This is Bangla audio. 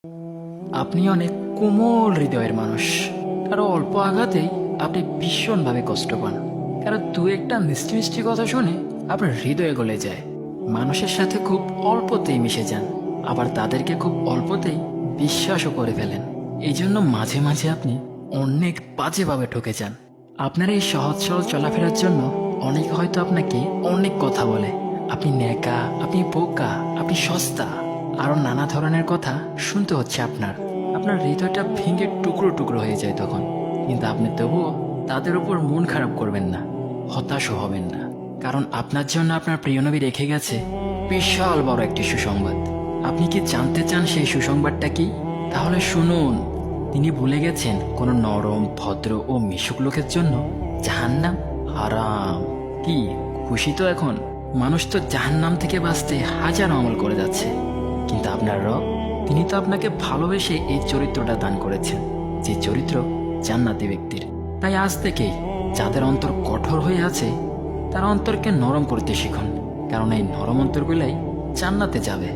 আপনি অনেক কোমল হৃদয়ের মানুষ। কারো অল্প আঘাতেই আপনি ভীষণভাবে কষ্ট পান। কারো দু একটা মিষ্টি মিষ্টি কথা শুনে আপনার হৃদয়ে গলে যায়। মানুষের সাথে খুব অল্পতেই মিশে যান, আবার তাদেরকে খুব অল্পতেই বিশ্বাসও করে ফেলেন। এই জন্য মাঝে মাঝে আপনি অনেক বাজেভাবে ঠকে যান। আপনার এই সহজ সরল চলাফেরার জন্য অনেকে হয়তো আপনাকে অনেক কথা বলে। আপনি ন্যাকা, আপনি বোকা, আপনি সস্তা, আরো নানা ধরনের কথা শুনতে হচ্ছে আপনার। আপনার হৃদয়টা ভেঙে টুকরো টুকরো হয়ে যায় তখন। কিন্তু আপনি তবুও তাদের উপর মন খারাপ করবেন না, হতাশও হবেন না। কারণ আপনার জন্য আপনার প্রিয় নবী রেখে গেছে বিশাল বড় একটি সুসংবাদ। আপনি কি জানতে চান সেই সুসংবাদটা কি? তাহলে শুনুন। তিনি ভুলে গেছেন কোন নরম, ভদ্র ও মিশুক লোকের জন্য জাহান্নাম হারাম। কি খুশি তো এখন? মানুষ তো জাহান্নাম থেকে বাঁচতে হাজার আমল করে যাচ্ছে, কিন্তু আপনার রব, তিনি তো আপনাকে ভালোবেসে এই চরিত্রটা দান করেছেন, যে চরিত্র জান্নাতি ব্যক্তির। তাই আজ থেকেই যাদের অন্তর কঠোর হয়ে আছে তারা অন্তরকে নরম করতে শিখুন, কারণ এই নরম অন্তরগুলাই জান্নাতে যাবে।